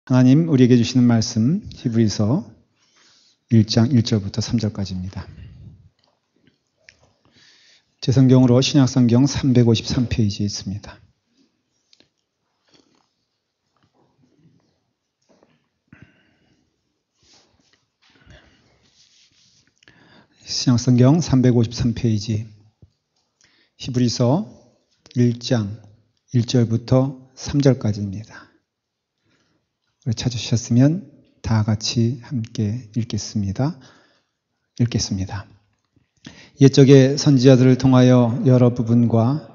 하나님 우리에게 주시는 말씀 히브리서 1장 1절부터 3절까지입니다. 제 성경으로 신약성경 353페이지에 있습니다. 신약성경 353페이지 히브리서 1장 1절부터 3절까지입니다. 찾으셨으면 다 같이 함께 읽겠습니다. 옛적에 선지자들을 통하여 여러 부분과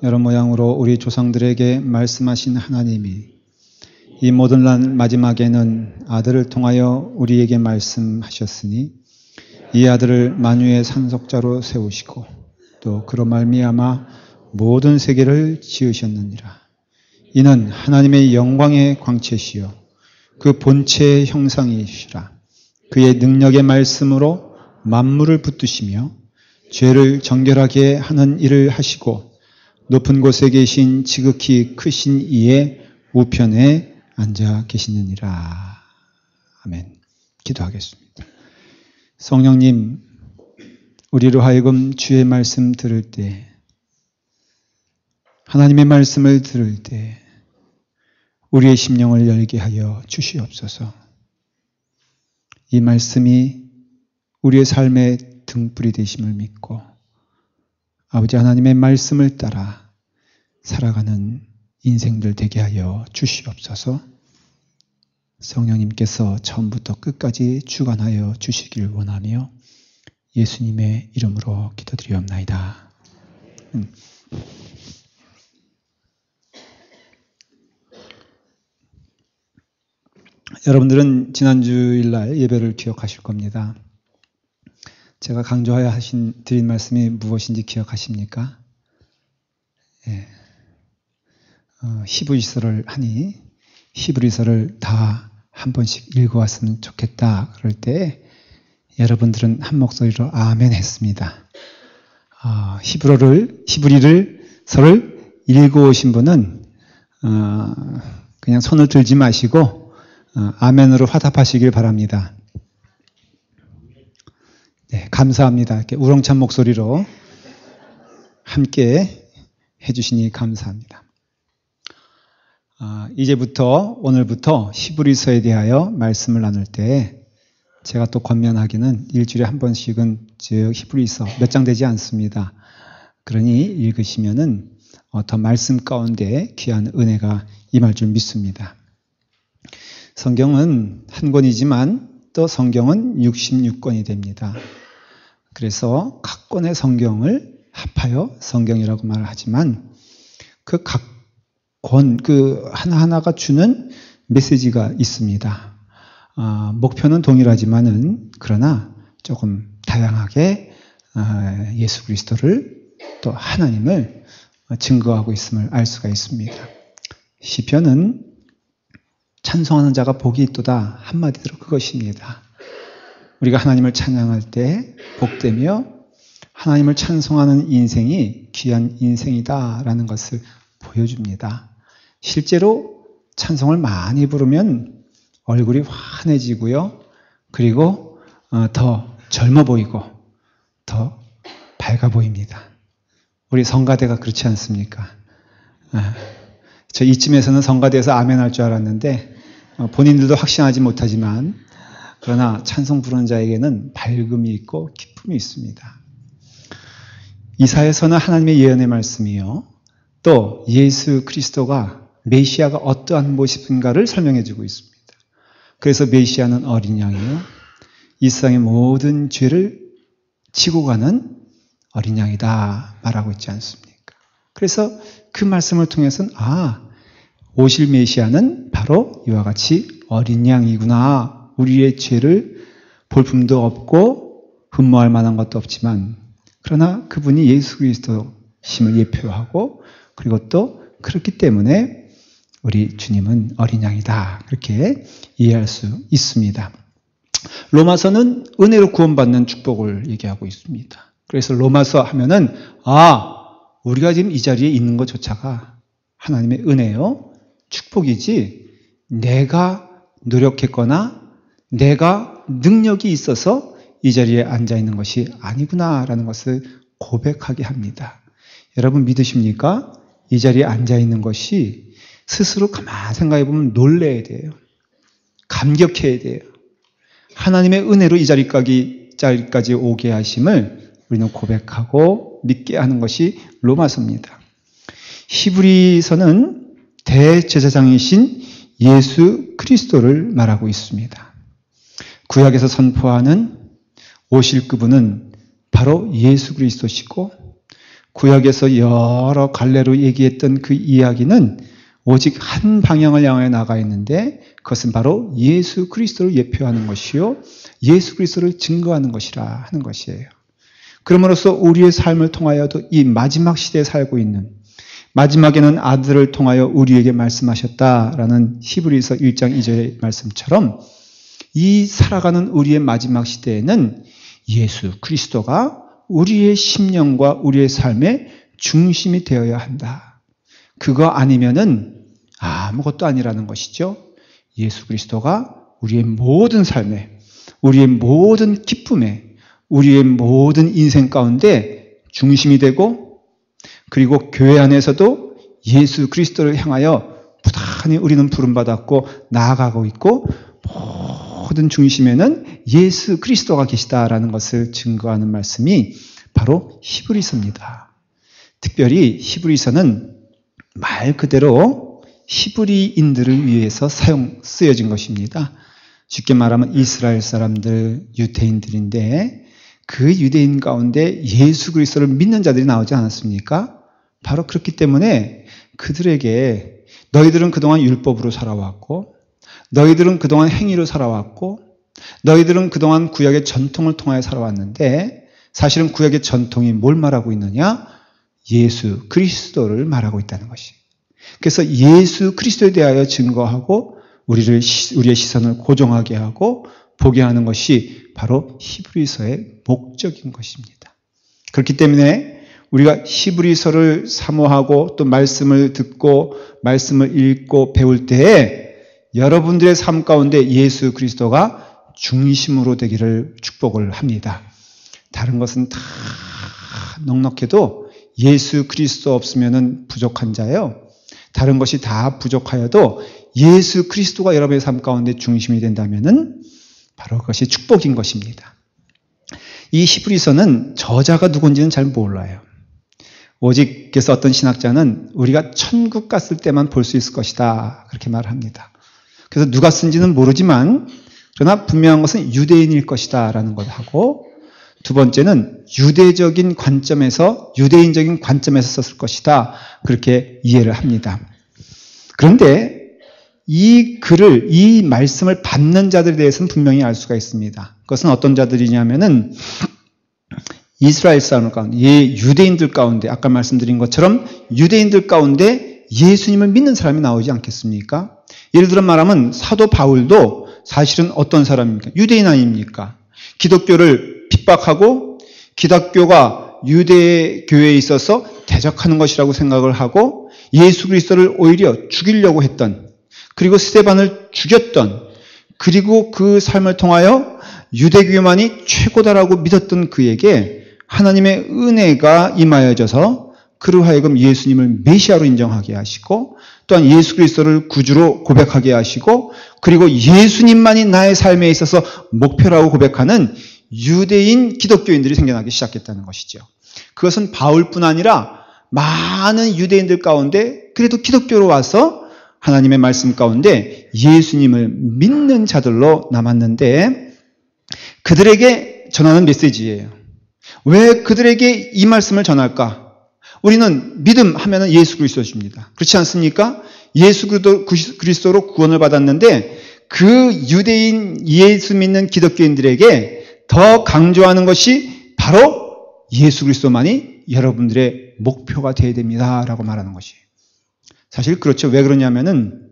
여러 모양으로 우리 조상들에게 말씀하신 하나님이 이 모든 날 마지막에는 아들을 통하여 우리에게 말씀하셨으니 이 아들을 만유의 산속자로 세우시고 또 그로 말미암아 모든 세계를 지으셨느니라. 이는 하나님의 영광의 광채시요 그 본체의 형상이시라. 그의 능력의 말씀으로 만물을 붙드시며 죄를 정결하게 하는 일을 하시고 높은 곳에 계신 지극히 크신 이의 우편에 앉아 계시느니라. 아멘. 기도하겠습니다. 성령님, 우리로 하여금 주의 말씀 들을 때, 하나님의 말씀을 들을 때 우리의 심령을 열게 하여 주시옵소서. 이 말씀이 우리의 삶의 등불이 되심을 믿고 아버지 하나님의 말씀을 따라 살아가는 인생들 되게 하여 주시옵소서. 성령님께서 처음부터 끝까지 주관하여 주시길 원하며 예수님의 이름으로 기도드리옵나이다. 여러분들은 지난주일 날 예배를 기억하실 겁니다. 제가 강조하여 드린 말씀이 무엇인지 기억하십니까? 예. 히브리서를 하니 히브리서를 다 한 번씩 읽어왔으면 좋겠다. 그럴 때 여러분들은 한 목소리로 아멘 했습니다. 히브리서를 읽어오신 분은 그냥 손을 들지 마시고 아멘으로 화답하시길 바랍니다. 네, 감사합니다. 이렇게 우렁찬 목소리로 함께 해주시니 감사합니다. 이제부터 오늘부터 히브리서에 대하여 말씀을 나눌 때 제가 또 권면하기는 일주일에 한 번씩은 즉 히브리서 몇 장 되지 않습니다. 그러니 읽으시면은 더 말씀 가운데 귀한 은혜가 임할 줄 믿습니다. 성경은 한 권이지만 또 성경은 66권이 됩니다. 그래서 각 권의 성경을 합하여 성경이라고 말을 하지만 그 각 권, 그 하나하나가 주는 메시지가 있습니다. 목표는 동일하지만은 그러나 조금 다양하게 예수 그리스도를 또 하나님을 증거하고 있음을 알 수가 있습니다. 시편은 찬송하는 자가 복이 있도다 한마디로 그것입니다. 우리가 하나님을 찬양할 때 복되며 하나님을 찬송하는 인생이 귀한 인생이다라는 것을 보여줍니다. 실제로 찬송을 많이 부르면 얼굴이 환해지고요. 그리고 더 젊어 보이고 더 밝아 보입니다. 우리 성가대가 그렇지 않습니까? 저 이쯤에서는 성가대에서 아멘 할 줄 알았는데 본인들도 확신하지 못하지만 그러나 찬송 부르는 자에게는 밝음이 있고 기쁨이 있습니다. 이사야서는 하나님의 예언의 말씀이요. 또 예수 그리스도가 메시아가 어떠한 모습인가를 설명해 주고 있습니다. 그래서 메시아는 어린 양이요. 이 세상의 모든 죄를 지고 가는 어린 양이다 말하고 있지 않습니까? 그래서 그 말씀을 통해서는 오실 메시아는 바로 이와 같이 어린 양이구나. 우리의 죄를 볼품도 없고 흠모할 만한 것도 없지만 그러나 그분이 예수 그리스도심을 예표하고 그리고 또 그렇기 때문에 우리 주님은 어린 양이다. 그렇게 이해할 수 있습니다. 로마서는 은혜로 구원받는 축복을 얘기하고 있습니다. 그래서 로마서 하면은 우리가 지금 이 자리에 있는 것조차가 하나님의 은혜요. 축복이지 내가 노력했거나 내가 능력이 있어서 이 자리에 앉아 있는 것이 아니구나라는 것을 고백하게 합니다. 여러분 믿으십니까? 이 자리에 앉아 있는 것이 스스로 가만히 생각해 보면 놀라야 돼요. 감격해야 돼요. 하나님의 은혜로 이 자리까지 오게 하심을 우리는 고백하고 믿게 하는 것이 로마서입니다. 히브리서는 대제사장이신 예수 그리스도를 말하고 있습니다. 구약에서 선포하는 오실 그분은 바로 예수 그리스도시고, 구약에서 여러 갈래로 얘기했던 그 이야기는 오직 한 방향을 향해 나가 있는데 그것은 바로 예수 그리스도를 예표하는 것이요 예수 그리스도를 증거하는 것이라 하는 것이에요. 그러므로써 우리의 삶을 통하여도 이 마지막 시대에 살고 있는, 마지막에는 아들을 통하여 우리에게 말씀하셨다라는 히브리서 1장 2절의 말씀처럼 이 살아가는 우리의 마지막 시대에는 예수 그리스도가 우리의 심령과 우리의 삶의 중심이 되어야 한다. 그거 아니면은 아무것도 아니라는 것이죠. 예수 그리스도가 우리의 모든 삶에, 우리의 모든 기쁨에, 우리의 모든 인생 가운데 중심이 되고, 그리고 교회 안에서도 예수 그리스도를 향하여 부단히 우리는 부름받았고 나아가고 있고, 모든 중심에는 예수 그리스도가 계시다라는 것을 증거하는 말씀이 바로 히브리서입니다. 특별히 히브리서는 말 그대로 히브리인들을 위해서 쓰여진 것입니다. 쉽게 말하면 이스라엘 사람들, 유대인들인데 그 유대인 가운데 예수 그리스도를 믿는 자들이 나오지 않았습니까? 바로 그렇기 때문에 그들에게 너희들은 그동안 율법으로 살아왔고, 너희들은 그동안 행위로 살아왔고, 너희들은 그동안 구약의 전통을 통하여 살아왔는데 사실은 구약의 전통이 뭘 말하고 있느냐? 예수 그리스도를 말하고 있다는 것이. 그래서 예수 그리스도에 대하여 증거하고 우리의 시선을 고정하게 하고 보게 하는 것이 바로 히브리서의 목적인 것입니다. 그렇기 때문에 우리가 히브리서를 사모하고 또 말씀을 듣고 말씀을 읽고 배울 때에 여러분들의 삶 가운데 예수 그리스도가 중심으로 되기를 축복을 합니다. 다른 것은 다 넉넉해도 예수 그리스도 없으면 부족한 자예요. 다른 것이 다 부족하여도 예수 그리스도가 여러분의 삶 가운데 중심이 된다면 바로 그것이 축복인 것입니다. 이 히브리서는 저자가 누군지는 잘 몰라요. 오직 그래서 어떤 신학자는 우리가 천국 갔을 때만 볼 수 있을 것이다 그렇게 말합니다. 그래서 누가 쓴지는 모르지만 그러나 분명한 것은 유대인일 것이다 라는 걸 하고, 두 번째는 유대적인 관점에서, 유대인적인 관점에서 썼을 것이다 그렇게 이해를 합니다. 그런데 이 글을, 이 말씀을 받는 자들에 대해서는 분명히 알 수가 있습니다. 그것은 어떤 자들이냐면은 이스라엘 사람 가운데, 유대인들 가운데, 아까 말씀드린 것처럼 유대인들 가운데 예수님을 믿는 사람이 나오지 않겠습니까? 예를 들어 말하면 사도 바울도 사실은 어떤 사람입니까? 유대인 아닙니까? 기독교를 핍박하고 기독교가 유대 교회에 있어서 대적하는 것이라고 생각을 하고 예수 그리스도를 오히려 죽이려고 했던, 그리고 스데반을 죽였던, 그리고 그 삶을 통하여 유대교만이 최고다라고 믿었던 그에게 하나님의 은혜가 임하여져서 그로 하여금 예수님을 메시아로 인정하게 하시고, 또한 예수 그리스도를 구주로 고백하게 하시고, 그리고 예수님만이 나의 삶에 있어서 목표라고 고백하는 유대인 기독교인들이 생겨나기 시작했다는 것이죠. 그것은 바울뿐 아니라 많은 유대인들 가운데 그래도 기독교로 와서 하나님의 말씀 가운데 예수님을 믿는 자들로 남았는데, 그들에게 전하는 메시지예요. 왜 그들에게 이 말씀을 전할까? 우리는 믿음 하면은 예수 그리스도십니다. 그렇지 않습니까? 예수 그리스도로 구원을 받았는데 그 유대인 예수 믿는 기독교인들에게 더 강조하는 것이 바로 예수 그리스도만이 여러분들의 목표가 되어야 됩니다라고 말하는 것이에요. 사실 그렇죠. 왜 그러냐면은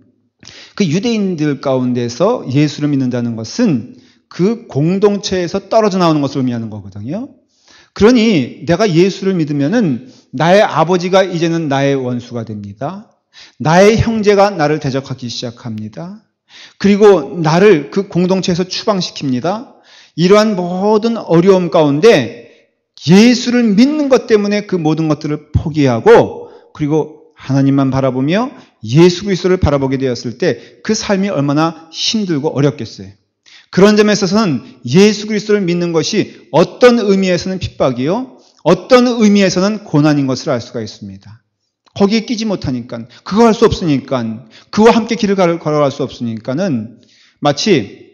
그 유대인들 가운데서 예수를 믿는다는 것은 그 공동체에서 떨어져 나오는 것을 의미하는 거거든요. 그러니 내가 예수를 믿으면은 나의 아버지가 이제는 나의 원수가 됩니다. 나의 형제가 나를 대적하기 시작합니다. 그리고 나를 그 공동체에서 추방시킵니다. 이러한 모든 어려움 가운데 예수를 믿는 것 때문에 그 모든 것들을 포기하고 그리고 하나님만 바라보며 예수 그리스도를 바라보게 되었을 때 그 삶이 얼마나 힘들고 어렵겠어요. 그런 점에 있어서는 예수 그리스도를 믿는 것이 어떤 의미에서는 핍박이요, 어떤 의미에서는 고난인 것을 알 수가 있습니다. 거기에 끼지 못하니까, 그거 할 수 없으니까, 그와 함께 길을 걸어갈 수 없으니까는 마치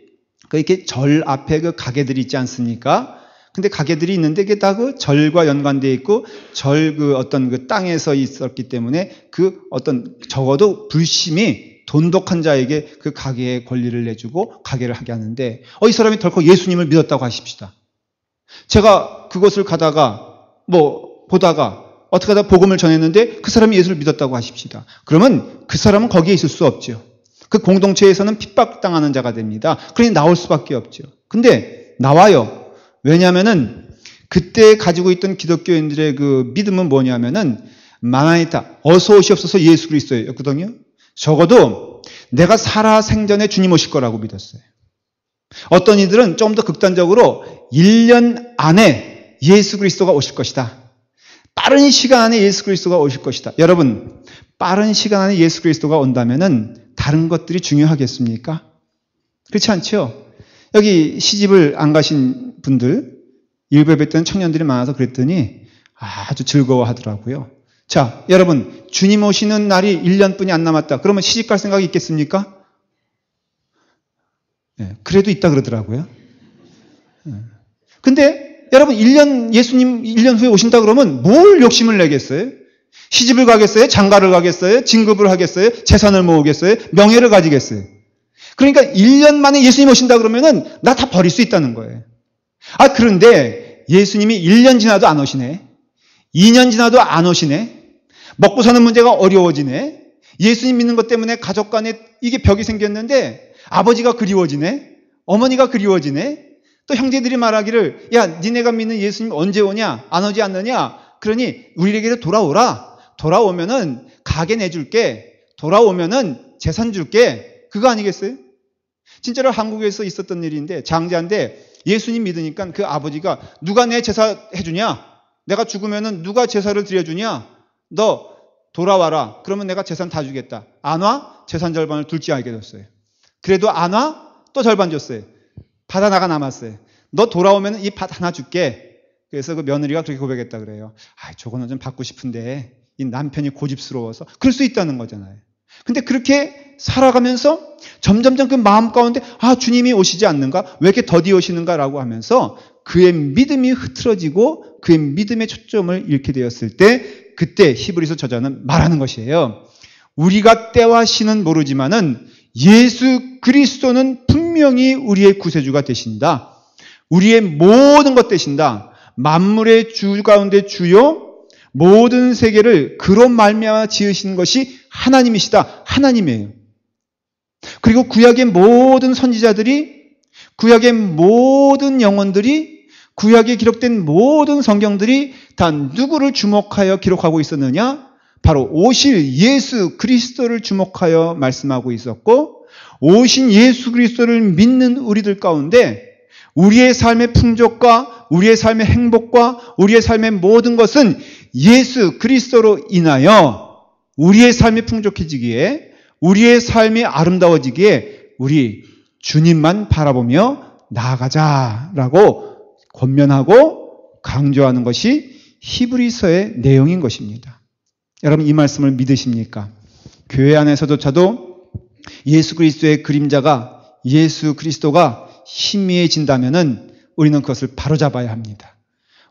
이렇게 절 앞에 그 가게들이 있지 않습니까? 근데 가게들이 있는데 그게 다 그 절과 연관되어 있고 절 그 어떤 그 땅에서 있었기 때문에 그 어떤 적어도 불심이 돈독한 자에게 그 가게의 권리를 내주고 가게를 하게 하는데 이 사람이 덜컥 예수님을 믿었다고 하십시다. 제가 그곳을 가다가 보다가 어떻게 하다 복음을 전했는데 그 사람이 예수를 믿었다고 하십시다. 그러면 그 사람은 거기에 있을 수 없죠. 그 공동체에서는 핍박당하는 자가 됩니다. 그러니 나올 수밖에 없죠. 근데 나와요. 왜냐하면은 그때 가지고 있던 기독교인들의 그 믿음은 뭐냐면은 마나니타, 어서 오시옵소서 예수 그리스도였거든요. 적어도 내가 살아 생전에 주님 오실 거라고 믿었어요. 어떤 이들은 좀 더 극단적으로 1년 안에 예수 그리스도가 오실 것이다. 빠른 시간 안에 예수 그리스도가 오실 것이다. 여러분, 빠른 시간 안에 예수 그리스도가 온다면은 다른 것들이 중요하겠습니까? 그렇지 않죠? 여기 시집을 안 가신 분들, 일부 예배 때는 청년들이 많아서 그랬더니 아주 즐거워하더라고요. 자, 여러분, 주님 오시는 날이 1년뿐이 안 남았다. 그러면 시집 갈 생각이 있겠습니까? 네, 그래도 있다 그러더라고요. 근데 여러분, 예수님 1년 후에 오신다 그러면 뭘 욕심을 내겠어요? 시집을 가겠어요? 장가를 가겠어요? 진급을 하겠어요? 재산을 모으겠어요? 명예를 가지겠어요? 그러니까 1년 만에 예수님 오신다 그러면은 나 다 버릴 수 있다는 거예요. 그런데 예수님이 1년 지나도 안 오시네. 2년 지나도 안 오시네. 먹고 사는 문제가 어려워지네. 예수님 믿는 것 때문에 가족 간에 이게 벽이 생겼는데 아버지가 그리워지네. 어머니가 그리워지네. 또 형제들이 말하기를 야, 니네가 믿는 예수님 언제 오냐? 안 오지 않느냐? 그러니 우리에게로 돌아오라. 돌아오면은 가게 내줄게. 돌아오면은 재산 줄게. 그거 아니겠어요? 진짜로 한국에서 있었던 일인데 장자인데 예수님 믿으니까 그 아버지가 누가 내 제사 해주냐? 내가 죽으면은 누가 제사를 드려주냐? 너 돌아와라. 그러면 내가 재산 다 주겠다. 안 와? 재산 절반을 둘째 알게 됐어요. 그래도 안 와? 또 절반 줬어요. 밭 하나가 남았어요. 너 돌아오면 이 밭 하나 줄게. 그래서 그 며느리가 그렇게 고백했다 그래요. 저거는 좀 받고 싶은데 이 남편이 고집스러워서 그럴 수 있다는 거잖아요. 근데 그렇게 살아가면서 점점점 그 마음 가운데 주님이 오시지 않는가? 왜 이렇게 더디 오시는가라고 하면서 그의 믿음이 흐트러지고 그의 믿음의 초점을 잃게 되었을 때 그때 히브리서 저자는 말하는 것이에요. 우리가 때와 시는 모르지만은 예수 그리스도는 분명히 우리의 구세주가 되신다. 우리의 모든 것 되신다. 만물의 주 가운데 주요 모든 세계를 그로 말미암아 지으신 것이 하나님이시다. 하나님이에요. 그리고 구약의 모든 선지자들이, 구약의 모든 영혼들이, 구약에 기록된 모든 성경들이 다 누구를 주목하여 기록하고 있었느냐? 바로 오실 예수 그리스도를 주목하여 말씀하고 있었고, 오신 예수 그리스도를 믿는 우리들 가운데 우리의 삶의 풍족과 우리의 삶의 행복과 우리의 삶의 모든 것은 예수 그리스도로 인하여 우리의 삶이 풍족해지기에, 우리의 삶이 아름다워지기에 우리 주님만 바라보며 나아가자라고 권면하고 강조하는 것이 히브리서의 내용인 것입니다. 여러분, 이 말씀을 믿으십니까? 교회 안에서조차도 예수 그리스도의 그림자가, 예수 그리스도가 희미해진다면은 우리는 그것을 바로잡아야 합니다.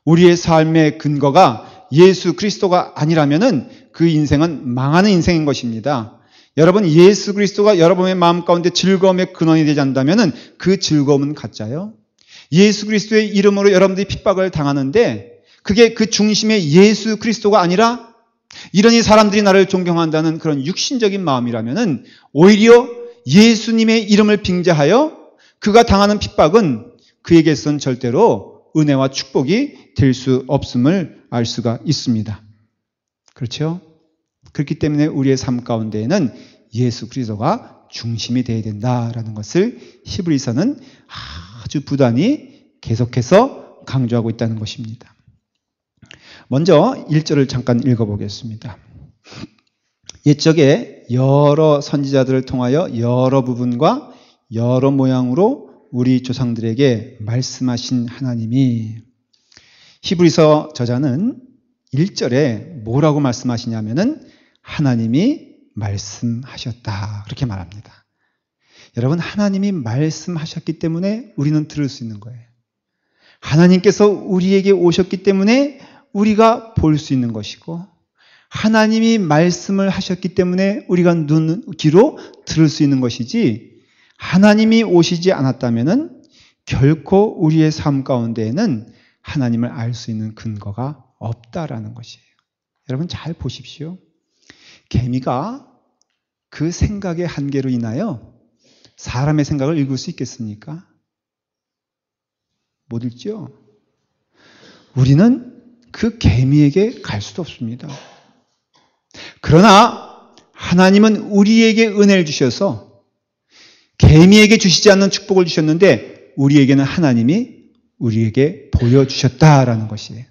우리의 삶의 근거가 예수 그리스도가 아니라면은 그 인생은 망하는 인생인 것입니다. 여러분, 예수 그리스도가 여러분의 마음 가운데 즐거움의 근원이 되지 않는다면은 그 즐거움은 가짜요. 예수 그리스도의 이름으로 여러분들이 핍박을 당하는데 그게 그 중심의 예수 그리스도가 아니라 이러니 사람들이 나를 존경한다는 그런 육신적인 마음이라면은 오히려 예수님의 이름을 빙자하여 그가 당하는 핍박은 그에게선 절대로 은혜와 축복이 될 수 없음을 알 수가 있습니다. 그렇죠? 그렇기 때문에 우리의 삶 가운데에는 예수 그리스도가 중심이 되어야 된다라는 것을 히브리서는 아주 부단히 계속해서 강조하고 있다는 것입니다. 먼저 1절을 잠깐 읽어보겠습니다. 옛적에 여러 선지자들을 통하여 여러 부분과 여러 모양으로 우리 조상들에게 말씀하신 하나님이, 히브리서 저자는 1절에 뭐라고 말씀하시냐면은 하나님이 말씀하셨다 그렇게 말합니다. 여러분, 하나님이 말씀하셨기 때문에 우리는 들을 수 있는 거예요. 하나님께서 우리에게 오셨기 때문에 우리가 볼 수 있는 것이고, 하나님이 말씀을 하셨기 때문에 우리가 눈, 귀로 들을 수 있는 것이지, 하나님이 오시지 않았다면은 결코 우리의 삶 가운데에는 하나님을 알 수 있는 근거가 없다라는 것이에요. 여러분 잘 보십시오. 개미가 그 생각의 한계로 인하여 사람의 생각을 읽을 수 있겠습니까? 못 읽죠? 우리는 그 개미에게 갈 수도 없습니다. 그러나 하나님은 우리에게 은혜를 주셔서 개미에게 주시지 않는 축복을 주셨는데 우리에게는 하나님이 우리에게 보여주셨다라는 것이에요.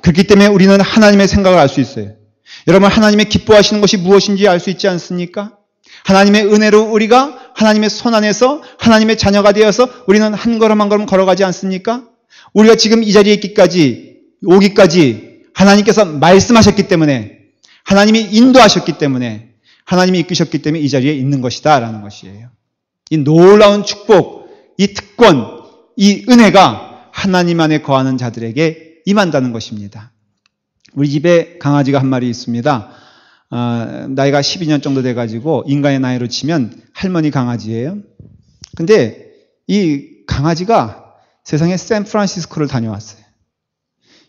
그렇기 때문에 우리는 하나님의 생각을 알 수 있어요. 여러분, 하나님의 기뻐하시는 것이 무엇인지 알 수 있지 않습니까? 하나님의 은혜로 우리가 하나님의 손 안에서 하나님의 자녀가 되어서 우리는 한 걸음 한 걸음 걸어가지 않습니까? 우리가 지금 이 자리에 오기까지 하나님께서 말씀하셨기 때문에, 하나님이 인도하셨기 때문에, 하나님이 이끄셨기 때문에 이 자리에 있는 것이다 라는 것이에요. 이 놀라운 축복, 이 특권, 이 은혜가 하나님 안에 거하는 자들에게 임한다는 것입니다. 우리 집에 강아지가 한 마리 있습니다. 나이가 12년 정도 돼가지고 인간의 나이로 치면 할머니 강아지예요. 근데 이 강아지가 세상에 샌프란시스코를 다녀왔어요.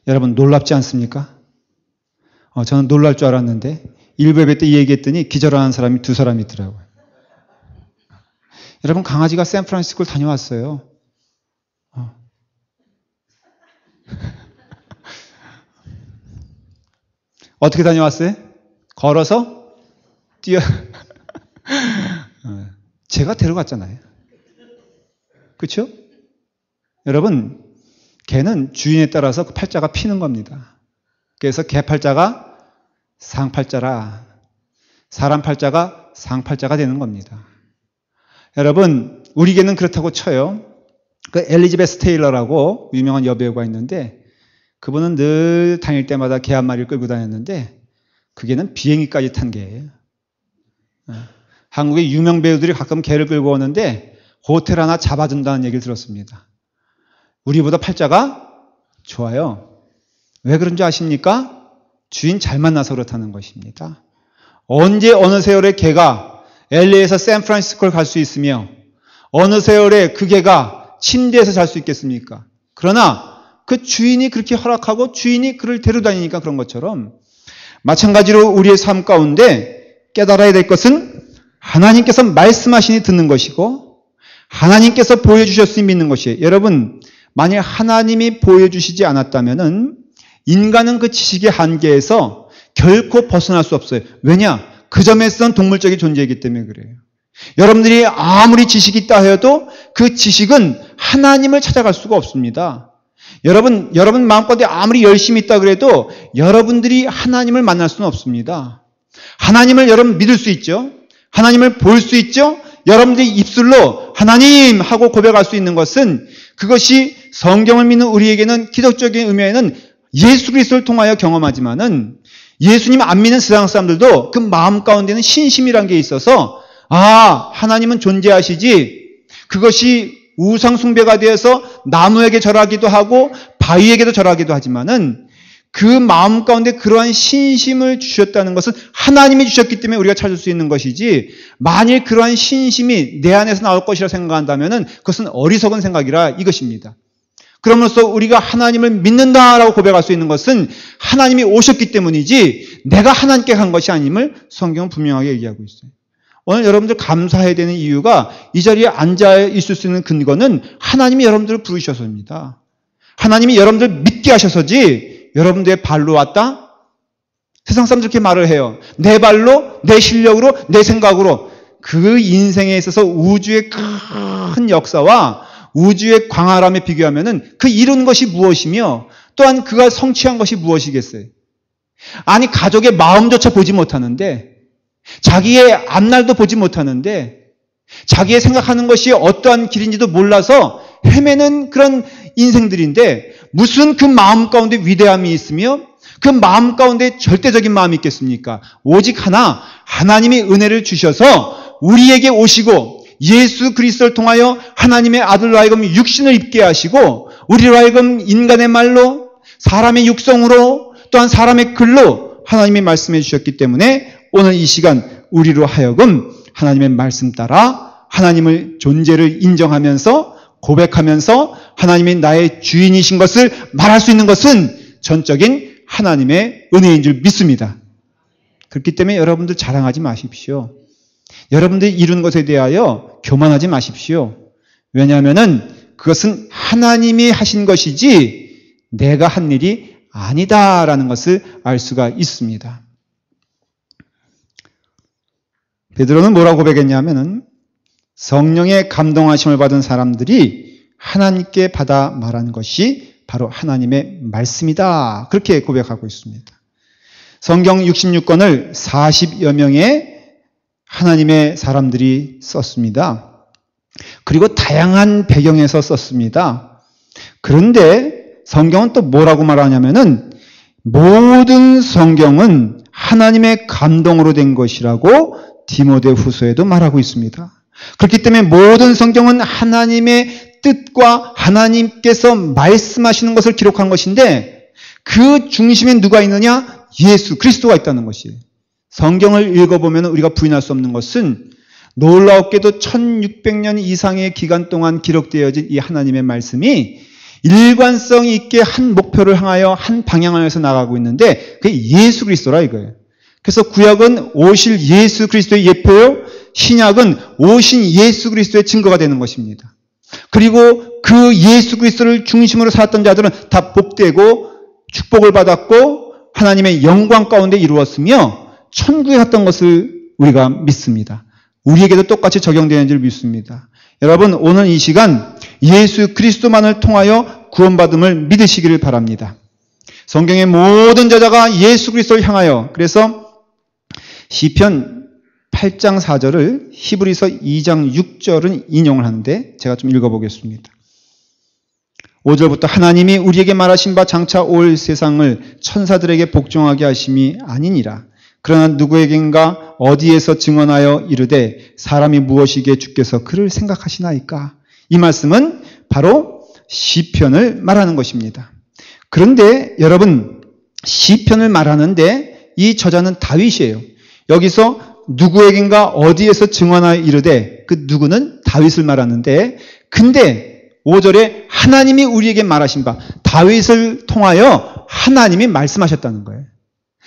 여러분 놀랍지 않습니까? 저는 놀랄 줄 알았는데 일부 예배 때 이 얘기했더니 기절하는 사람이 2사람 있더라고요. 여러분, 강아지가 샌프란시스코를 다녀왔어요. 어떻게 다녀왔어요? 걸어서? 제가 데려갔잖아요. 그렇죠? 여러분, 개는 주인에 따라서 그 팔자가 피는 겁니다. 그래서 개 팔자가 상팔자라, 사람 팔자가 상팔자가 되는 겁니다. 여러분, 우리 개는 그렇다고 쳐요. 그 엘리자베스 테일러라고 유명한 여배우가 있는데 그분은 늘 다닐 때마다 개 한 마리를 끌고 다녔는데 그 개는 비행기까지 탄 개예요. 한국의 유명 배우들이 가끔 개를 끌고 오는데 호텔 하나 잡아준다는 얘기를 들었습니다. 우리보다 팔자가 좋아요. 왜 그런지 아십니까? 주인 잘 만나서 그렇다는 것입니다. 언제 어느 세월에 개가 LA에서 샌프란시스코를 갈 수 있으며 어느 세월에 그 개가 침대에서 잘 수 있겠습니까? 그러나 그 주인이 그렇게 허락하고 주인이 그를 데려다니니까 그런 것처럼 마찬가지로 우리의 삶 가운데 깨달아야 될 것은 하나님께서 말씀하시니 듣는 것이고 하나님께서 보여주셨으니 믿는 것이에요. 여러분, 만약 하나님이 보여주시지 않았다면은 인간은 그 지식의 한계에서 결코 벗어날 수 없어요. 왜냐? 그 점에서는 동물적인 존재이기 때문에 그래요. 여러분들이 아무리 지식이 있다 해도 그 지식은 하나님을 찾아갈 수가 없습니다. 여러분 마음가운데 아무리 열심히 있다 그래도 여러분들이 하나님을 만날 수는 없습니다. 하나님을 여러분 믿을 수 있죠. 하나님을 볼 수 있죠. 여러분들이 입술로 하나님 하고 고백할 수 있는 것은 그것이 성경을 믿는 우리에게는 기독적인 의미에는 예수 그리스도를 통하여 경험하지만은 예수님 안 믿는 세상 사람들도 그 마음 가운데는 신심이란 게 있어서 하나님은 존재하시지, 그것이 우상 숭배가 되어서 나무에게 절하기도 하고 바위에게도 절하기도 하지만은 그 마음 가운데 그러한 신심을 주셨다는 것은 하나님이 주셨기 때문에 우리가 찾을 수 있는 것이지, 만일 그러한 신심이 내 안에서 나올 것이라 생각한다면은 그것은 어리석은 생각이라 이것입니다. 그러면서 우리가 하나님을 믿는다라고 고백할 수 있는 것은 하나님이 오셨기 때문이지 내가 하나님께 간 것이 아님을 성경은 분명하게 얘기하고 있어요. 오늘 여러분들 감사해야 되는 이유가 이 자리에 앉아 있을 수 있는 근거는 하나님이 여러분들을 부르셔서입니다. 하나님이 여러분들 믿게 하셔서지 여러분들의 발로 왔다? 세상 사람들 그렇게 말을 해요. 내 발로, 내 실력으로, 내 생각으로. 그 인생에 있어서 우주의 큰 역사와 우주의 광활함에 비교하면은 그 이룬 것이 무엇이며 또한 그가 성취한 것이 무엇이겠어요? 아니, 가족의 마음조차 보지 못하는데, 자기의 앞날도 보지 못하는데, 자기의 생각하는 것이 어떠한 길인지도 몰라서 헤매는 그런 인생들인데, 무슨 그 마음 가운데 위대함이 있으며 그 마음 가운데 절대적인 마음이 있겠습니까? 오직 하나, 하나님이 은혜를 주셔서 우리에게 오시고 예수 그리스도를 통하여 하나님의 아들로 하여금 육신을 입게 하시고 우리로 하여금 인간의 말로, 사람의 육성으로, 또한 사람의 글로 하나님이 말씀해 주셨기 때문에 오늘 이 시간 우리로 하여금 하나님의 말씀 따라 하나님을 존재를 인정하면서 고백하면서 하나님이 나의 주인이신 것을 말할 수 있는 것은 전적인 하나님의 은혜인 줄 믿습니다. 그렇기 때문에 여러분들 자랑하지 마십시오. 여러분들이 이룬 것에 대하여 교만하지 마십시오. 왜냐하면 그것은 하나님이 하신 것이지 내가 한 일이 아니다라는 것을 알 수가 있습니다. 베드로는 뭐라고 고백했냐면은 성령의 감동하심을 받은 사람들이 하나님께 받아 말한 것이 바로 하나님의 말씀이다. 그렇게 고백하고 있습니다. 성경 66권을 40여 명의 하나님의 사람들이 썼습니다. 그리고 다양한 배경에서 썼습니다. 그런데 성경은 또 뭐라고 말하냐면은 모든 성경은 하나님의 감동으로 된 것이라고 디모데후서에도 말하고 있습니다. 그렇기 때문에 모든 성경은 하나님의 뜻과 하나님께서 말씀하시는 것을 기록한 것인데 그 중심에 누가 있느냐? 예수 그리스도가 있다는 것이에요. 성경을 읽어보면 우리가 부인할 수 없는 것은 놀라웠게도 1600년 이상의 기간 동안 기록되어진 이 하나님의 말씀이 일관성 있게 한 목표를 향하여 한 방향을 향해서 나가고 있는데 그게 예수 그리스도라 이거예요. 그래서 구약은 오실 예수 그리스도의 예표요, 신약은 오신 예수 그리스도의 증거가 되는 것입니다. 그리고 그 예수 그리스도를 중심으로 살았던 자들은 다 복되고 축복을 받았고 하나님의 영광 가운데 이루었으며 천국에 갔던 것을 우리가 믿습니다. 우리에게도 똑같이 적용되는 줄 믿습니다. 여러분, 오늘 이 시간 예수 그리스도만을 통하여 구원받음을 믿으시기를 바랍니다. 성경의 모든 저자가 예수 그리스도를 향하여, 그래서 시편 8장 4절을 히브리서 2장 6절은 인용을 하는데 제가 좀 읽어보겠습니다. 5절부터 하나님이 우리에게 말하신 바 장차 올 세상을 천사들에게 복종하게 하심이 아니니라. 그러나 누구에겐가 어디에서 증언하여 이르되 사람이 무엇이기에 주께서 그를 생각하시나이까. 이 말씀은 바로 시편을 말하는 것입니다. 그런데 여러분, 시편을 말하는데 이 저자는 다윗이에요. 여기서 누구에겐가 어디에서 증언하여 이르되, 그 누구는 다윗을 말하는데, 근데 5절에 하나님이 우리에게 말하신 바, 다윗을 통하여 하나님이 말씀하셨다는 거예요.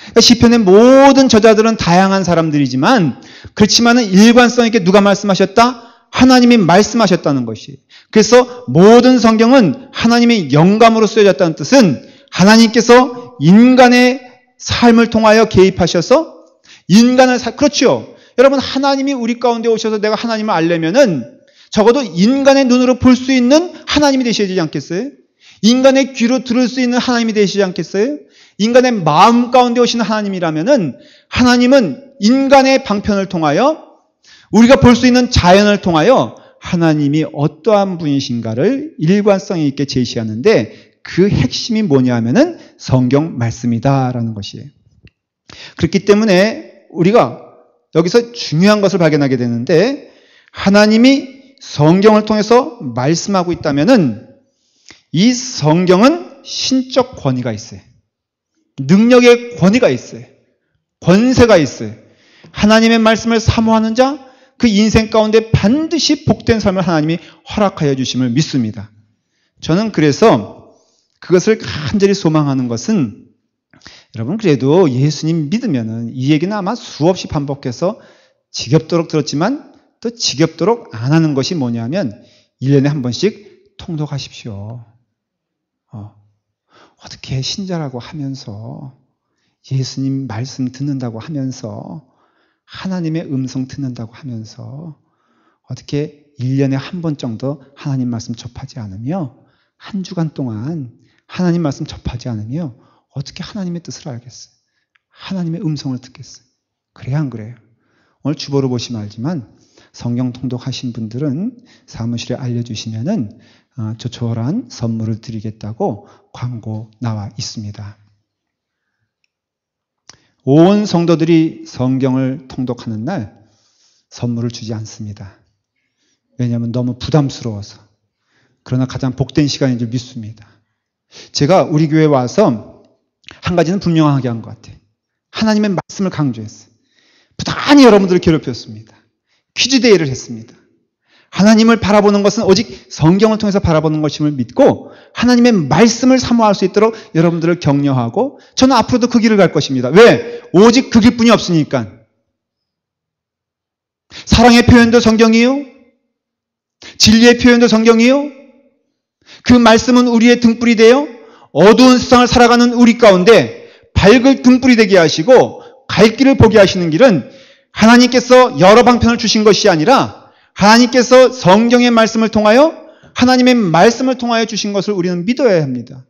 그러니까 시편의 모든 저자들은 다양한 사람들이지만 그렇지만은 일관성 있게 누가 말씀하셨다? 하나님이 말씀하셨다는 것이. 그래서 모든 성경은 하나님의 영감으로 쓰여졌다는 뜻은 하나님께서 인간의 삶을 통하여 개입하셔서 인간을 그렇죠. 여러분, 하나님이 우리 가운데 오셔서 내가 하나님을 알려면은 적어도 인간의 눈으로 볼 수 있는 하나님이 되셔야 되지 않겠어요? 인간의 귀로 들을 수 있는 하나님이 되시지 않겠어요? 인간의 마음 가운데 오시는 하나님이라면은 하나님은 인간의 방편을 통하여 우리가 볼 수 있는 자연을 통하여 하나님이 어떠한 분이신가를 일관성 있게 제시하는데 그 핵심이 뭐냐 하면은 성경 말씀이다라는 것이에요. 그렇기 때문에 우리가 여기서 중요한 것을 발견하게 되는데 하나님이 성경을 통해서 말씀하고 있다면은 이 성경은 신적 권위가 있어요. 능력의 권위가 있어요. 권세가 있어요. 하나님의 말씀을 사모하는 자, 그 인생 가운데 반드시 복된 삶을 하나님이 허락하여 주심을 믿습니다. 저는 그래서 그것을 간절히 소망하는 것은 여러분, 그래도 예수님 믿으면은 이 얘기는 아마 수없이 반복해서 지겹도록 들었지만 또 지겹도록 안 하는 것이 뭐냐면 1년에 한 번씩 통독하십시오. 어떻게 신자라고 하면서 예수님 말씀 듣는다고 하면서 하나님의 음성 듣는다고 하면서 어떻게 1년에 한 번 정도 하나님 말씀 접하지 않으며 한 주간 동안 하나님 말씀 접하지 않으며 어떻게 하나님의 뜻을 알겠어요? 하나님의 음성을 듣겠어요? 그래야 안 그래요? 오늘 주보로 보시면 알지만 성경 통독하신 분들은 사무실에 알려주시면은 조촐한 선물을 드리겠다고 광고 나와 있습니다. 온 성도들이 성경을 통독하는 날 선물을 주지 않습니다. 왜냐하면 너무 부담스러워서. 그러나 가장 복된 시간인 줄 믿습니다. 제가 우리 교회에 와서 한 가지는 분명하게 한 것 같아요. 하나님의 말씀을 강조했어요. 부단히 여러분들을 괴롭혔습니다. 퀴즈 대회를 했습니다. 하나님을 바라보는 것은 오직 성경을 통해서 바라보는 것임을 믿고 하나님의 말씀을 사모할 수 있도록 여러분들을 격려하고 저는 앞으로도 그 길을 갈 것입니다. 왜? 오직 그 길뿐이 없으니까. 사랑의 표현도 성경이요. 진리의 표현도 성경이요. 그 말씀은 우리의 등불이 되어 어두운 세상을 살아가는 우리 가운데 밝을 등불이 되게 하시고 갈 길을 보게 하시는 길은 하나님께서 여러 방편을 주신 것이 아니라 하나님께서 성경의 말씀을 통하여 하나님의 말씀을 통하여 주신 것을 우리는 믿어야 합니다.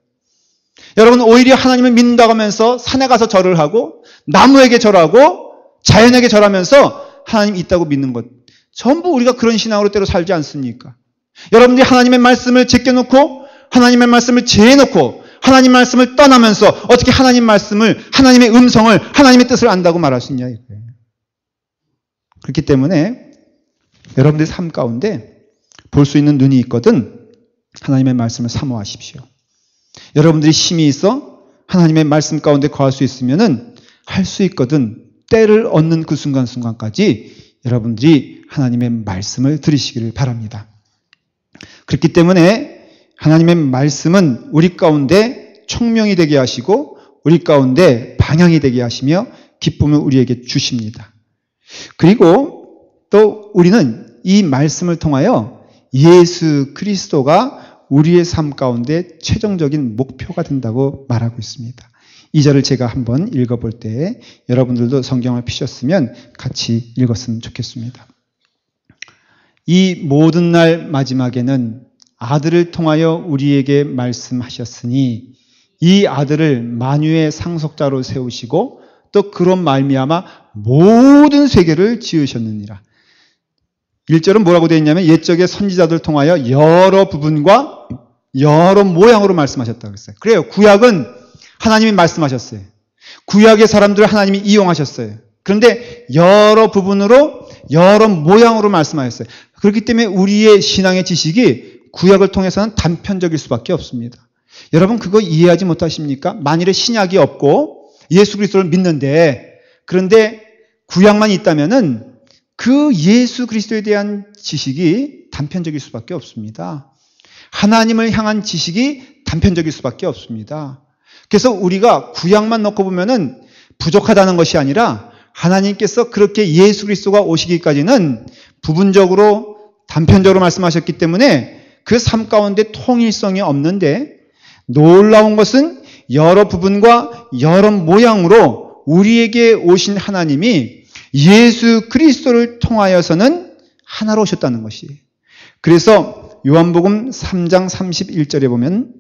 여러분 오히려 하나님을 믿는다고 하면서 산에 가서 절을 하고 나무에게 절하고 자연에게 절하면서 하나님 있다고 믿는 것 전부 우리가 그런 신앙으로 때로 살지 않습니까? 여러분들이 하나님의 말씀을 제껴놓고 하나님의 말씀을 제해놓고 하나님 말씀을 떠나면서 어떻게 하나님 말씀을 하나님의 음성을 하나님의 뜻을 안다고 말할 수 있냐 이거예요. 그렇기 때문에 여러분들의 삶 가운데 볼 수 있는 눈이 있거든 하나님의 말씀을 사모하십시오. 여러분들이 힘이 있어 하나님의 말씀 가운데 거할 수 있으면은 할 수 있거든 때를 얻는 그 순간순간까지 여러분들이 하나님의 말씀을 들으시기를 바랍니다. 그렇기 때문에 하나님의 말씀은 우리 가운데 총명이 되게 하시고 우리 가운데 방향이 되게 하시며 기쁨을 우리에게 주십니다. 그리고 또 우리는 이 말씀을 통하여 예수 그리스도가 우리의 삶 가운데 최종적인 목표가 된다고 말하고 있습니다. 이 절을 제가 한번 읽어볼 때 여러분들도 성경을 피셨으면 같이 읽었으면 좋겠습니다. 이 모든 날 마지막에는 아들을 통하여 우리에게 말씀하셨으니 이 아들을 만유의 상속자로 세우시고 또 그런 말미암아 모든 세계를 지으셨느니라. 1절은 뭐라고 되어 있냐면 옛적의 선지자들 통하여 여러 부분과 여러 모양으로 말씀하셨다고 했어요. 그래요. 구약은 하나님이 말씀하셨어요. 구약의 사람들을 하나님이 이용하셨어요. 그런데 여러 부분으로 여러 모양으로 말씀하셨어요. 그렇기 때문에 우리의 신앙의 지식이 구약을 통해서는 단편적일 수밖에 없습니다. 여러분 그거 이해하지 못하십니까? 만일에 신약이 없고 예수 그리스도를 믿는데 그런데 구약만 있다면은 그 예수 그리스도에 대한 지식이 단편적일 수밖에 없습니다. 하나님을 향한 지식이 단편적일 수밖에 없습니다. 그래서 우리가 구약만 놓고 보면은 부족하다는 것이 아니라 하나님께서 그렇게 예수 그리스도가 오시기까지는 부분적으로 단편적으로 말씀하셨기 때문에 그 삶 가운데 통일성이 없는데 놀라운 것은 여러 부분과 여러 모양으로 우리에게 오신 하나님이 예수 그리스도를 통하여서는 하나로 오셨다는 것이에요. 그래서 요한복음 3장 31절에 보면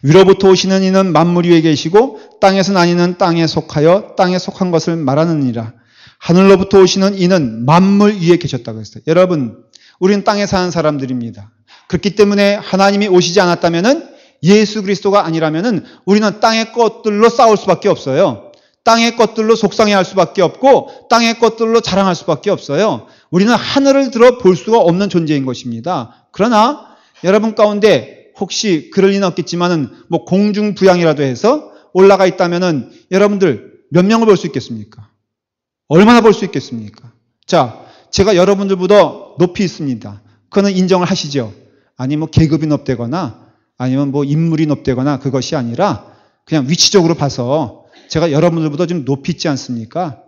위로부터 오시는 이는 만물 위에 계시고 땅에서 난 이는 땅에 속하여 땅에 속한 것을 말하느니라. 하늘로부터 오시는 이는 만물 위에 계셨다고 했어요. 여러분 우리는 땅에 사는 사람들입니다. 그렇기 때문에 하나님이 오시지 않았다면은 예수 그리스도가 아니라면은 우리는 땅의 것들로 싸울 수밖에 없어요. 땅의 것들로 속상해할 수밖에 없고 땅의 것들로 자랑할 수밖에 없어요. 우리는 하늘을 들어 볼 수가 없는 존재인 것입니다. 그러나 여러분 가운데 혹시 그럴 리는 없겠지만은 뭐 공중부양이라도 해서 올라가 있다면은 여러분들 몇 명을 볼 수 있겠습니까? 얼마나 볼 수 있겠습니까? 자, 제가 여러분들보다 높이 있습니다. 그거는 인정을 하시죠. 아니 뭐 계급이 높다거나 아니면 뭐 인물이 높다거나 그것이 아니라 그냥 위치적으로 봐서 제가 여러분들보다 좀 높이 있지 않습니까?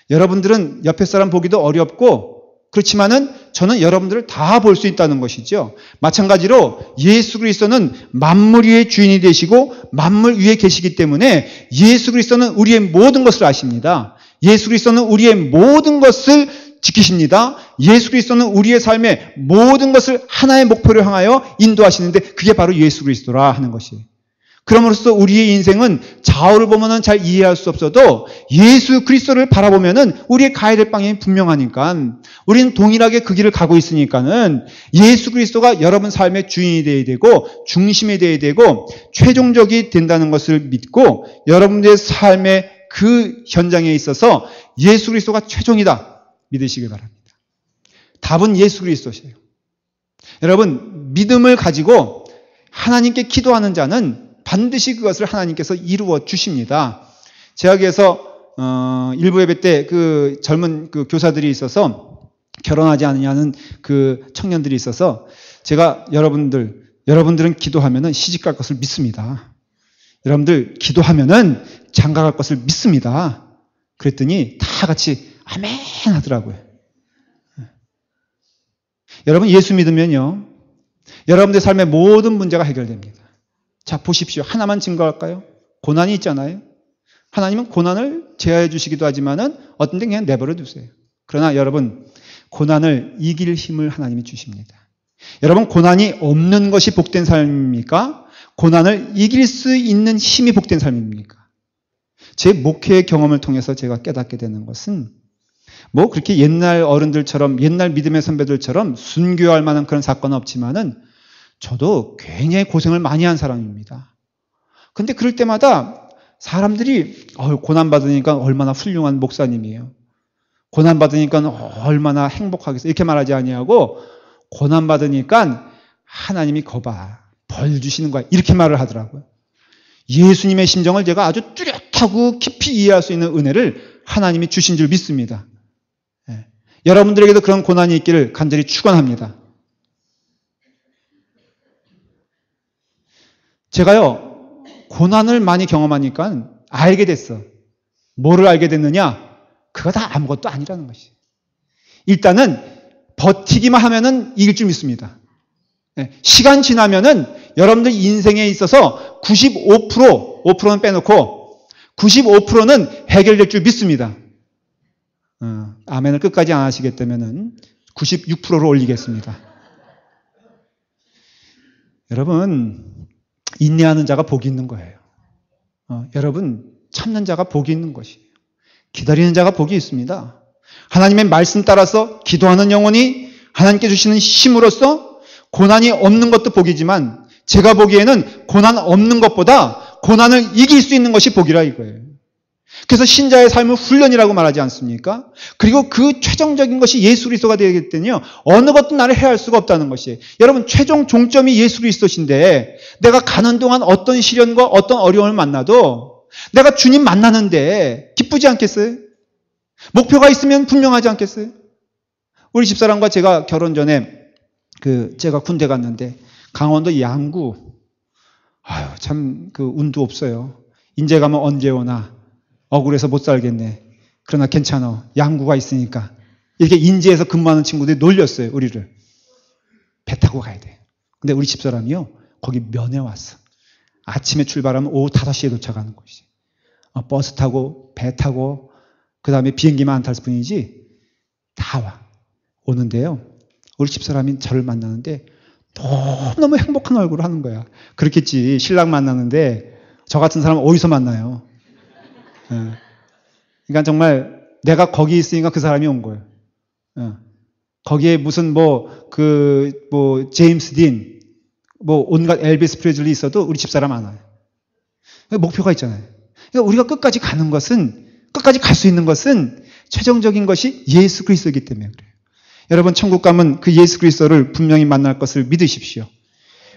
여러분들은 옆에 사람 보기도 어렵고 그렇지만은 저는 여러분들을 다 볼 수 있다는 것이죠. 마찬가지로 예수 그리스도는 만물 위의 주인이 되시고 만물 위에 계시기 때문에 예수 그리스도는 우리의 모든 것을 아십니다. 예수 그리스도는 우리의 모든 것을 지키십니다. 예수 그리스도는 우리의 삶의 모든 것을 하나의 목표를 향하여 인도하시는데 그게 바로 예수 그리스도라 하는 것이에요. 그럼으로써 우리의 인생은 좌우를 보면은 잘 이해할 수 없어도 예수 그리스도를 바라보면은 우리의 가야 될 방향이 분명하니까 우리는 동일하게 그 길을 가고 있으니까는 예수 그리스도가 여러분 삶의 주인이 되어야 되고 중심이 되어야 되고 최종적이 된다는 것을 믿고 여러분들의 삶의 그 현장에 있어서 예수 그리스도가 최종이다 믿으시길 바랍니다. 답은 예수 그리스도시에요. 여러분 믿음을 가지고 하나님께 기도하는 자는 반드시 그것을 하나님께서 이루어 주십니다. 제학에서 일부 예배 때 그 젊은 그 교사들이 있어서 결혼하지 않느냐는 그 청년들이 있어서 제가 여러분들은 기도하면은 시집갈 것을 믿습니다. 여러분들 기도하면은 장가갈 것을 믿습니다. 그랬더니 다 같이 아멘 하더라고요. 여러분 예수 믿으면요, 여러분들 삶의 모든 문제가 해결됩니다. 자, 보십시오. 하나만 증거할까요? 고난이 있잖아요. 하나님은 고난을 제하해 주시기도 하지만은 어떤 데 그냥 내버려 두세요. 그러나 여러분, 고난을 이길 힘을 하나님이 주십니다. 여러분, 고난이 없는 것이 복된 삶입니까? 고난을 이길 수 있는 힘이 복된 삶입니까? 제 목회의 경험을 통해서 제가 깨닫게 되는 것은 뭐 그렇게 옛날 어른들처럼 옛날 믿음의 선배들처럼 순교할 만한 그런 사건은 없지만은 저도 굉장히 고생을 많이 한 사람입니다. 근데 그럴 때마다 사람들이 고난받으니까 얼마나 훌륭한 목사님이에요. 고난받으니까 얼마나 행복하겠어요. 이렇게 말하지 아니하고 고난받으니까 하나님이 거봐. 벌 주시는 거야. 이렇게 말을 하더라고요. 예수님의 심정을 제가 아주 뚜렷하고 깊이 이해할 수 있는 은혜를 하나님이 주신 줄 믿습니다. 예. 여러분들에게도 그런 고난이 있기를 간절히 축원합니다. 제가요, 고난을 많이 경험하니까 알게 됐어. 뭐를 알게 됐느냐? 그거 다 아무것도 아니라는 것이. 일단은 버티기만 하면은 이길 줄 믿습니다. 시간 지나면은 여러분들 인생에 있어서 5%는 빼놓고 95%는 해결될 줄 믿습니다. 아멘을 끝까지 안 하시겠다면은 96%로 올리겠습니다. 여러분, 인내하는 자가 복이 있는 거예요. 여러분, 참는 자가 복이 있는 것이에요. 기다리는 자가 복이 있습니다. 하나님의 말씀 따라서 기도하는 영혼이 하나님께 주시는 힘으로써 고난이 없는 것도 복이지만 제가 보기에는 고난 없는 것보다 고난을 이길 수 있는 것이 복이라 이거예요. 그래서 신자의 삶은 훈련이라고 말하지 않습니까? 그리고 그 최종적인 것이 예수 그리스도가 되겠더니요, 어느 것도 나를 해할 수가 없다는 것이에요. 여러분, 최종 종점이 예수 그리스도신데 내가 가는 동안 어떤 시련과 어떤 어려움을 만나도 내가 주님 만나는데 기쁘지 않겠어요? 목표가 있으면 분명하지 않겠어요? 우리 집사람과 제가 결혼 전에 제가 군대 갔는데 강원도 양구, 참 운도 없어요. 인제 가면 언제 오나 억울해서 못 살겠네. 그러나 괜찮아. 양구가 있으니까. 이렇게 인제에서 근무하는 친구들이 놀렸어요, 우리를. 배 타고 가야 돼. 근데 우리 집사람이요, 거기 면회 왔어. 아침에 출발하면 오후 5시에 도착하는 곳이. 버스 타고 배 타고 그 다음에 비행기만 안 탈 뿐이지 다 와. 오는데요, 우리 집사람이 저를 만나는데 너무 행복한 얼굴을 하는 거야. 그렇겠지. 신랑 만나는데 저 같은 사람 어디서 만나요? 그러니까 정말 내가 거기 있으니까 그 사람이 온 거예요. 거기에 무슨 제임스 딘, 온갖 엘비스 프레즐리 있어도 우리 집사람 안 와요. 목표가 있잖아요. 그러니까 우리가 끝까지 가는 것은, 끝까지 갈 수 있는 것은 최종적인 것이 예수 그리스도이기 때문에 그래요. 여러분, 천국 가면 그 예수 그리스도를 분명히 만날 것을 믿으십시오.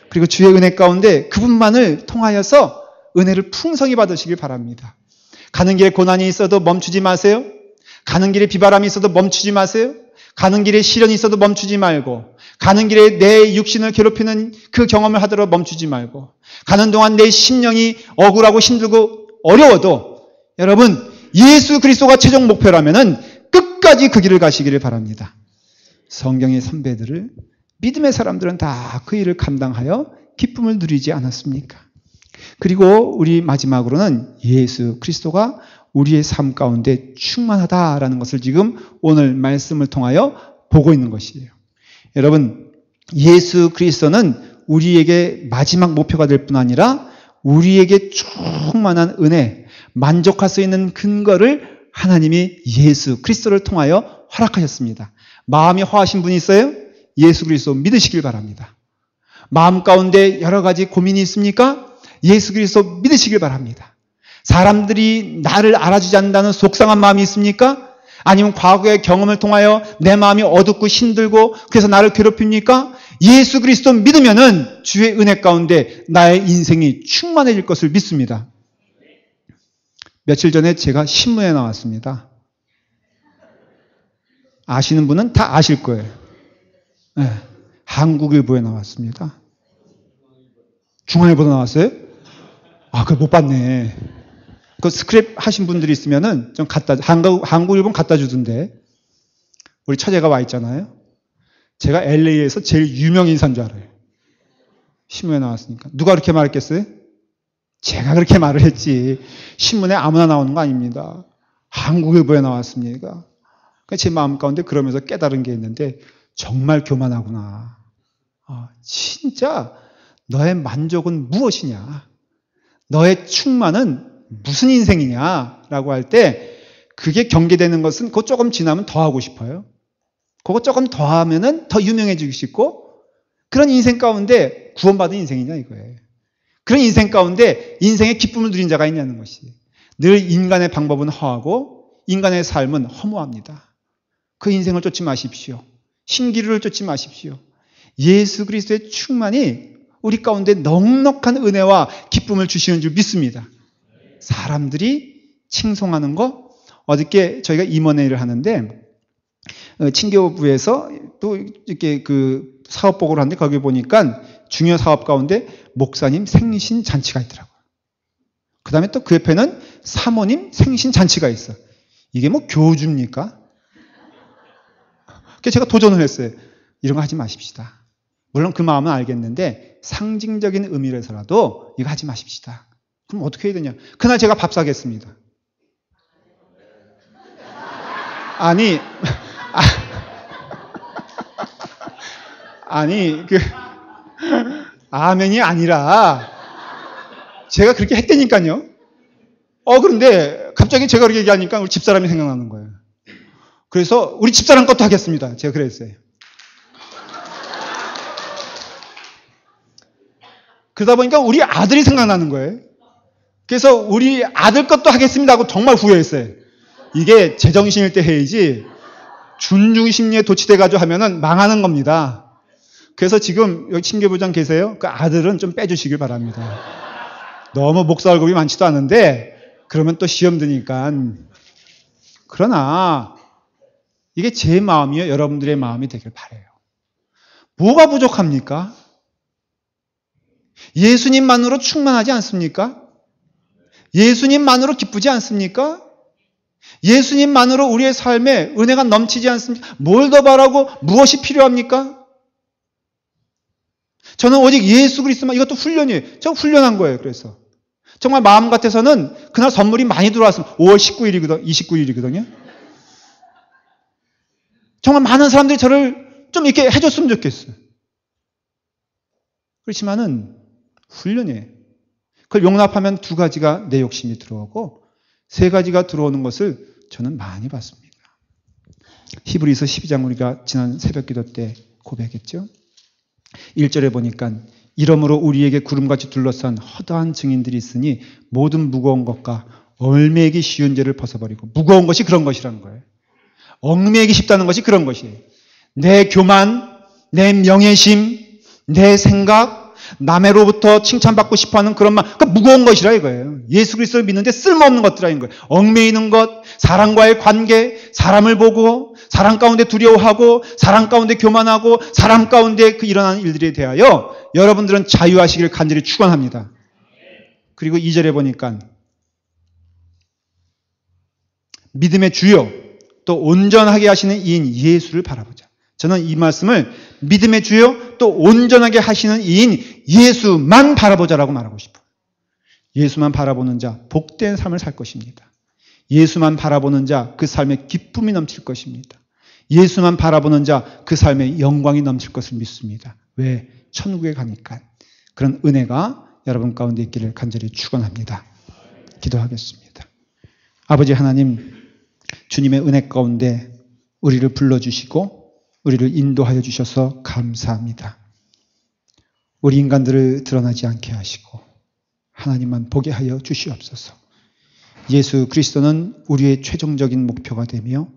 그리고 주의 은혜 가운데 그분만을 통하여서 은혜를 풍성히 받으시길 바랍니다. 가는 길에 고난이 있어도 멈추지 마세요. 가는 길에 비바람이 있어도 멈추지 마세요. 가는 길에 시련이 있어도 멈추지 말고, 가는 길에 내 육신을 괴롭히는 그 경험을 하더라도 멈추지 말고, 가는 동안 내 심령이 억울하고 힘들고 어려워도 여러분, 예수 그리스도가 최종 목표라면은 끝까지 그 길을 가시기를 바랍니다. 성경의 선배들을, 믿음의 사람들은 다 그 일을 감당하여 기쁨을 누리지 않았습니까? 그리고 우리 마지막으로는 예수 그리스도가 우리의 삶 가운데 충만하다라는 것을 지금 오늘 말씀을 통하여 보고 있는 것이에요. 여러분, 예수 그리스도는 우리에게 마지막 목표가 될 뿐 아니라 우리에게 충만한 은혜, 만족할 수 있는 근거를 하나님이 예수 그리스도를 통하여 허락하셨습니다. 마음이 허하신 분이 있어요? 예수 그리스도 믿으시길 바랍니다. 마음 가운데 여러 가지 고민이 있습니까? 예수 그리스도 믿으시길 바랍니다. 사람들이 나를 알아주지 않는다는 속상한 마음이 있습니까? 아니면 과거의 경험을 통하여 내 마음이 어둡고 힘들고 그래서 나를 괴롭힙니까? 예수 그리스도 믿으면은 주의 은혜 가운데 나의 인생이 충만해질 것을 믿습니다. 며칠 전에 제가 신문에 나왔습니다. 아시는 분은 다 아실 거예요. 네, 한국일보에 나왔습니다. 중앙일보도 나왔어요? 아, 그걸 못 봤네. 그 스크랩 하신 분들이 있으면은 좀 한국일보는 갖다 주던데. 우리 처제가 와 있잖아요. 제가 LA에서 제일 유명 인사인 줄 알아요. 신문에 나왔으니까. 누가 그렇게 말했겠어요? 제가 그렇게 말을 했지. 신문에 아무나 나오는 거 아닙니다. 한국일보에 나왔습니다. 제 마음 가운데 그러면서 깨달은 게 있는데 정말 교만하구나. 진짜 너의 만족은 무엇이냐? 너의 충만은 무슨 인생이냐라고 할 때 그게 경계되는 것은 그거 조금 지나면 더 하고 싶어요. 그거 조금 더 하면은 더 유명해지고 싶고 그런 인생 가운데 구원받은 인생이냐 이거예요. 그런 인생 가운데 인생의 기쁨을 누린 자가 있냐는 것이. 늘 인간의 방법은 허하고 인간의 삶은 허무합니다. 그 인생을 쫓지 마십시오. 신기루를 쫓지 마십시오. 예수 그리스도의 충만이 우리 가운데 넉넉한 은혜와 기쁨을 주시는 줄 믿습니다. 사람들이 칭송하는 거, 어저께 저희가 임원회의를 하는데 친교부에서 또 이렇게 그 사업 보고를 하는데 거기 보니까 중요 사업 가운데 목사님 생신 잔치가 있더라고요. 그 다음에 또 그 옆에는 사모님 생신 잔치가 있어. 이게 뭐 교주입니까? 그래서 제가 도전을 했어요. 이런 거 하지 마십시다. 물론 그 마음은 알겠는데 상징적인 의미로서라도 이거 하지 마십시다. 그럼 어떻게 해야 되냐? 그날 제가 밥 사겠습니다. 아니, 아멘이 아니라 제가 그렇게 했다니까요. 그런데 갑자기 제가 그렇게 얘기하니까 우리 집사람이 생각나는 거예요. 그래서 우리 집사람 것도 하겠습니다. 제가 그랬어요. 그러다 보니까 우리 아들이 생각나는 거예요. 그래서 우리 아들 것도 하겠습니다 하고 정말 후회했어요. 이게 제정신일 때 해야지 준중심리에 도취돼가지고 하면은 망하는 겁니다. 그래서 지금 여기 친교부장 계세요? 그 아들은 좀 빼주시길 바랍니다. 너무 목사 월급이 많지도 않은데 그러면 또 시험 드니까. 그러나 이게 제 마음이요. 여러분들의 마음이 되길 바라요. 뭐가 부족합니까? 예수님만으로 충만하지 않습니까? 예수님만으로 기쁘지 않습니까? 예수님만으로 우리의 삶에 은혜가 넘치지 않습니까? 뭘 더 바라고 무엇이 필요합니까? 저는 오직 예수 그리스도만, 이것도 훈련이에요. 제가 훈련한 거예요. 그래서 정말 마음 같아서는 그날 선물이 많이 들어왔으면 5월 29일이거든요. 정말 많은 사람들이 저를 좀 이렇게 해줬으면 좋겠어요. 그렇지만은 훈련이에요. 그걸 용납하면 2가지가 내 욕심이 들어오고 3가지가 들어오는 것을 저는 많이 봤습니다. 히브리서 12장 우리가 지난 새벽기도 때 고백했죠. 1절에 보니까 이러므로 우리에게 구름같이 둘러싼 허다한 증인들이 있으니 모든 무거운 것과 얽매이기 쉬운 죄를 벗어버리고. 무거운 것이 그런 것이라는 거예요. 얽매이기 쉽다는 것이 그런 것이에요. 내 교만, 내 명예심, 내 생각, 남의로부터 칭찬받고 싶어하는 그런 마음, 그러니까 무거운 것이라 이거예요. 예수 그리스도를 믿는데 쓸모없는 것들이라는 거예요. 얽매이는 것, 사람과의 관계, 사람을 보고 사람 가운데 두려워하고 사람 가운데 교만하고 사람 가운데 그 일어나는 일들에 대하여 여러분들은 자유하시기를 간절히 축원합니다. 그리고 2절에 보니까 믿음의 주요 또 온전하게 하시는 이인 예수를 바라보자. 저는 이 말씀을 믿음의 주요 또 온전하게 하시는 이인 예수만 바라보자라고 말하고 싶어요. 예수만 바라보는 자 복된 삶을 살 것입니다. 예수만 바라보는 자, 그 삶에 기쁨이 넘칠 것입니다. 예수만 바라보는 자, 그 삶에 영광이 넘칠 것을 믿습니다. 왜? 천국에 가니까. 그런 은혜가 여러분 가운데 있기를 간절히 축원합니다. 기도하겠습니다. 아버지 하나님, 주님의 은혜 가운데 우리를 불러주시고 우리를 인도하여 주셔서 감사합니다. 우리 인간들을 드러나지 않게 하시고 하나님만 보게 하여 주시옵소서. 예수 그리스도는 우리의 최종적인 목표가 되며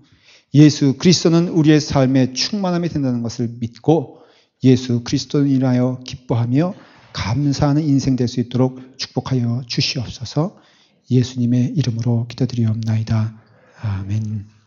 예수 그리스도는 우리의 삶의 충만함이 된다는 것을 믿고 예수 그리스도를 인하여 기뻐하며 감사하는 인생 될 수 있도록 축복하여 주시옵소서. 예수님의 이름으로 기도드리옵나이다. 아멘.